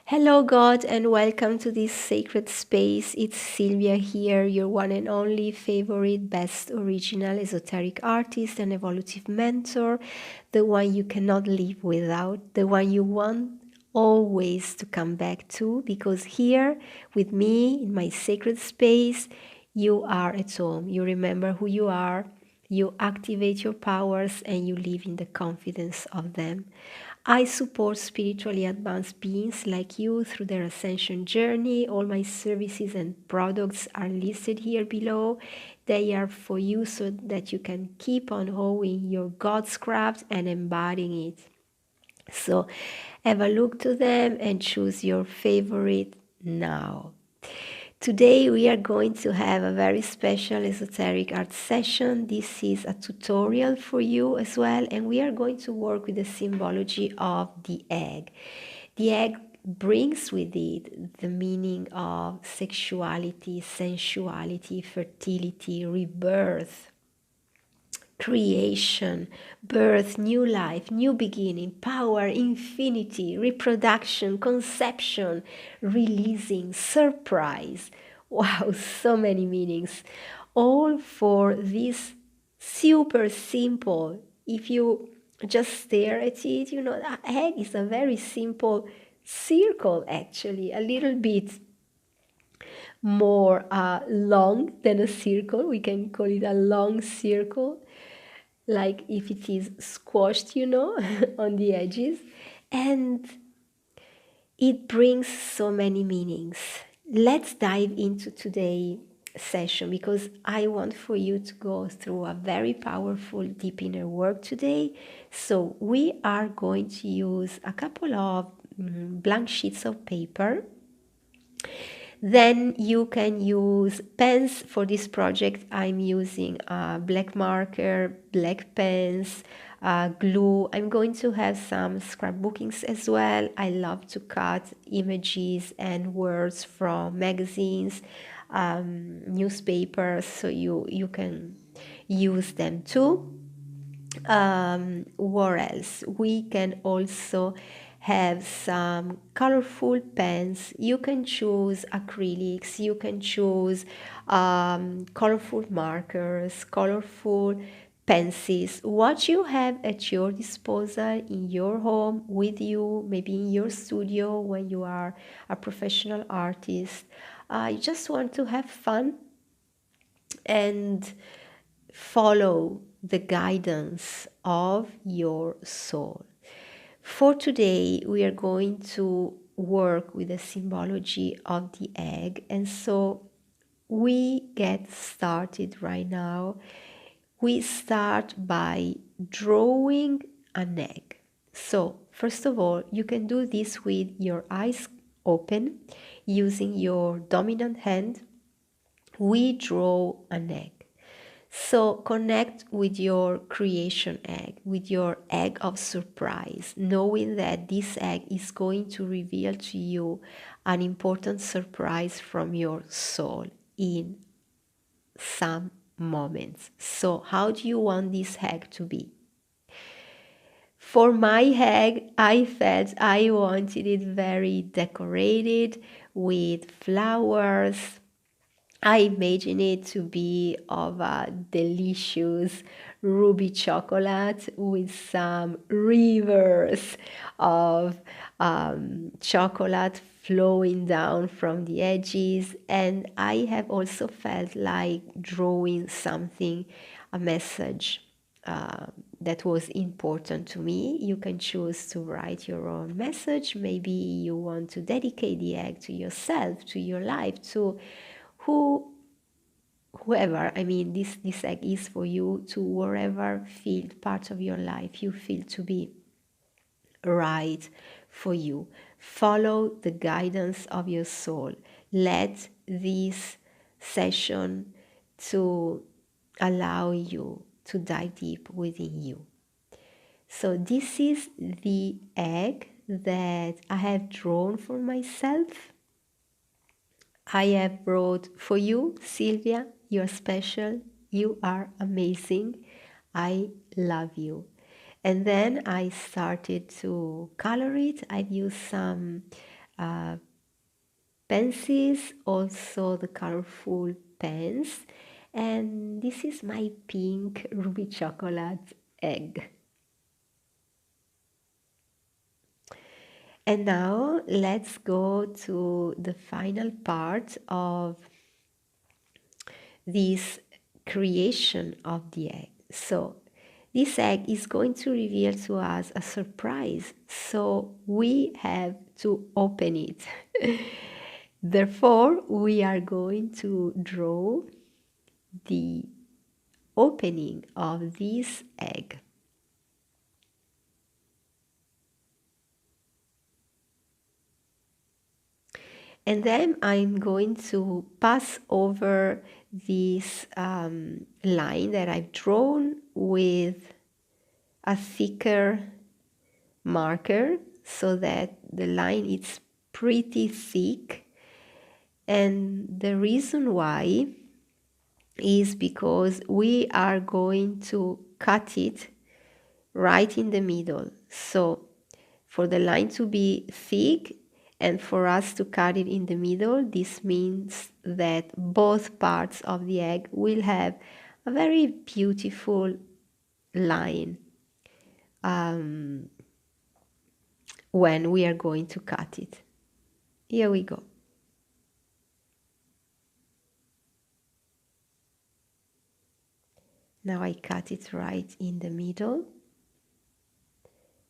Hello, God, and welcome to this sacred space. It's Silvia here, your one and only favorite, best original esoteric artist and evolutive mentor, the one you cannot live without, the one you want always to come back to, because here with me in my sacred space, you are at home. You remember who you are, you activate your powers, and you live in the confidence of them. I support spiritually advanced beings like you through their ascension journey. All my services and products are listed here below. They are for you so that you can keep on honing your God's craft and embodying it. So have a look to them and choose your favorite now. Today we are going to have a very special esoteric art session. This is a tutorial for you as well, and we are going to work with the symbology of the egg. The egg brings with it the meaning of sexuality, sensuality, fertility, rebirth, creation, birth, new life, new beginning, power, infinity, reproduction, conception, releasing, surprise. Wow, so many meanings. All for this super simple. If you just stare at it, the egg is a very simple circle, actually, a little bit more long than a circle. We can call it a long circle, like if it is squashed, on the edges. And it brings so many meanings. Let's dive into today's session because I want for you to go through a very powerful deep inner work today. So we are going to use a couple of blank sheets of paper. Then you can use pens. For this project I'm using black marker, black pens, glue. I'm going to have some scrapbookings as well. I love to cut images and words from magazines, newspapers, so you can use them too. What else? We can also have some colorful pens. You can choose acrylics, you can choose colorful markers, colorful pencils, what you have at your disposal in your home with you, maybe in your studio when you are a professional artist. You just want to have fun and follow the guidance of your soul. For today, we are going to work with the symbology of the egg, and so we get started right now. We start by drawing an egg. So, first of all, you can do this with your eyes open using your dominant hand. We draw an egg. So connect with your creation egg, with your egg of surprise, knowing that this egg is going to reveal to you an important surprise from your soul in some moments. So how do you want this egg to be? For my egg, I felt I wanted it very decorated with flowers. I imagine it to be of a delicious ruby chocolate with some rivers of chocolate flowing down from the edges. And I have also felt like drawing something, a message that was important to me. You can choose to write your own message. Maybe you want to dedicate the egg to yourself, to your life, to whoever. I mean, this egg is for you, to wherever field, part of your life you feel to be right for you. Follow the guidance of your soul. Let this session to allow you to dive deep within you. So this is the egg that I have drawn for myself. I have brought for you, Silvia. You're special. You are amazing. I love you. And then I started to color it. I've used some pencils, also the colorful pens, and this is my pink ruby chocolate egg. And now let's go to the final part of this creation of the egg. So this egg is going to reveal to us a surprise, so we have to open it. Therefore, we are going to draw the opening of this egg. And then I'm going to pass over this line that I've drawn with a thicker marker so that the line is pretty thick. And the reason why is because we are going to cut it right in the middle. So for the line to be thick and for us to cut it in the middle, this means that both parts of the egg will have a very beautiful line when we are going to cut it. Here we go. Now I cut it right in the middle.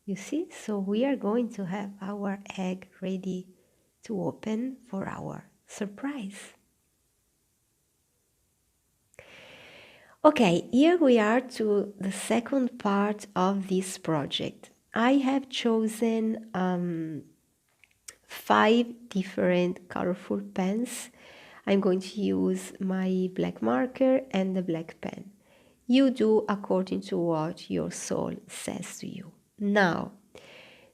You see? So we are going to have our egg ready to open for our surprise. Okay, here we are to the second part of this project. I have chosen 5 different colorful pens. I'm going to use my black marker and the black pen. You do according to what your soul says to you. Now,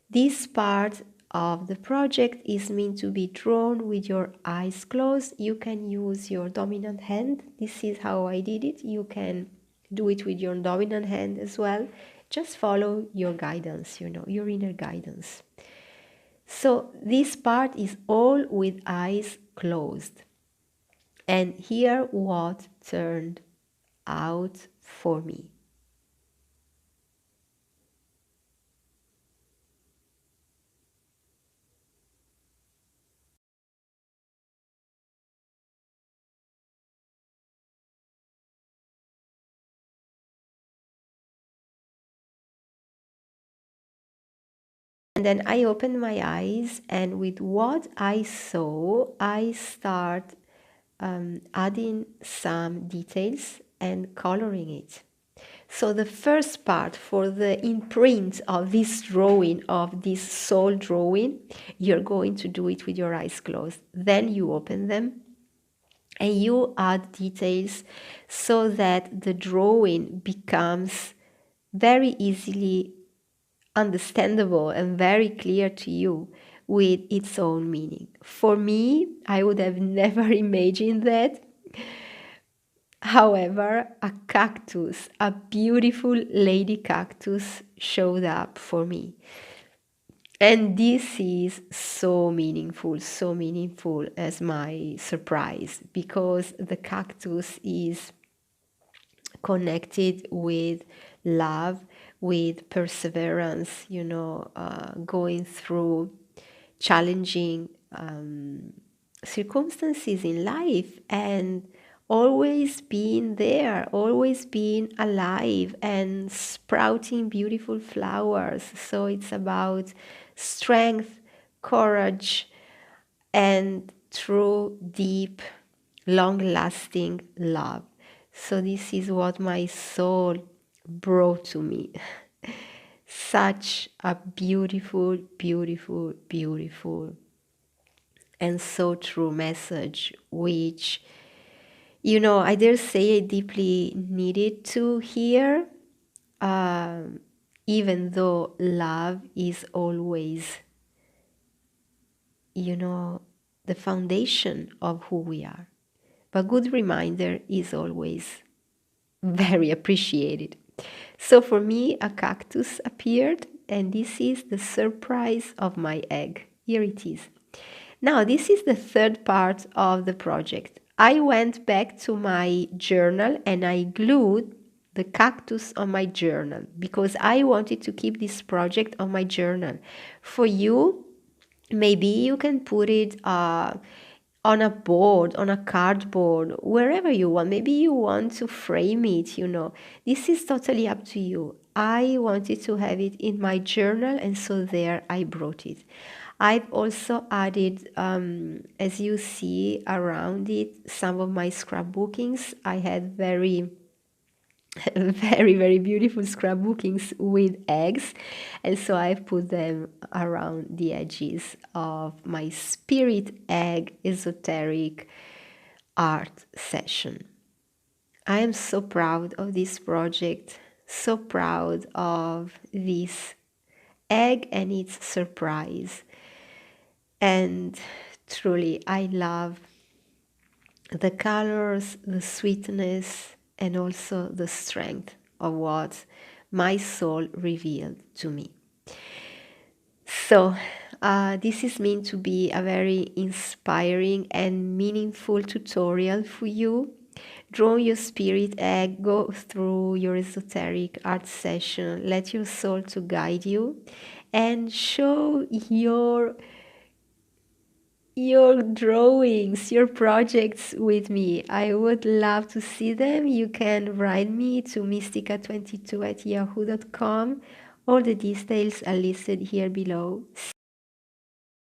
this part of the project is meant to be drawn with your eyes closed. You can use your dominant hand. This is how I did it. You can do it with your dominant hand as well. Just follow your guidance, your inner guidance. So this part is all with eyes closed. And here what turned out for me. And then I opened my eyes, and with what I saw, I start adding some details and coloring it. So the first part for the imprint of this drawing, of this soul drawing, you're going to do it with your eyes closed. Then you open them and you add details so that the drawing becomes very easily understandable and very clear to you with its own meaning. For me, I would have never imagined that. However, a cactus, a beautiful lady cactus, showed up for me. And this is so meaningful as my surprise, because the cactus is connected with love, with perseverance, going through challenging circumstances in life and always being there, always being alive and sprouting beautiful flowers. So it's about strength, courage, and true, deep, long-lasting love. So this is what my soul brought to me. Such a beautiful, beautiful, beautiful and so true message, which, I dare say I deeply needed to hear, even though love is always, the foundation of who we are. But good reminder is always very appreciated. So for me, a cactus appeared, and this is the surprise of my egg. Here it is. Now, this is the third part of the project. I went back to my journal and I glued the cactus on my journal because I wanted to keep this project on my journal. For you, maybe you can put it on a board, on a cardboard, wherever you want. Maybe you want to frame it, you know. This is totally up to you. I wanted to have it in my journal, and so there I brought it. I've also added, as you see around it, some of my scrapbookings. I had very very beautiful scrapbookings with eggs, and so I've put them around the edges of my spirit egg esoteric art session. I am so proud of this project, so proud of this egg and its surprise, and truly I love the colors, the sweetness, and also the strength of what my soul revealed to me. So, this is meant to be a very inspiring and meaningful tutorial for you. Draw your spirit egg, go through your esoteric art session, let your soul to guide you, and show your drawings, your projects with me. I would love to see them. You can write me to mystica22@yahoo.com. All the details are listed here below.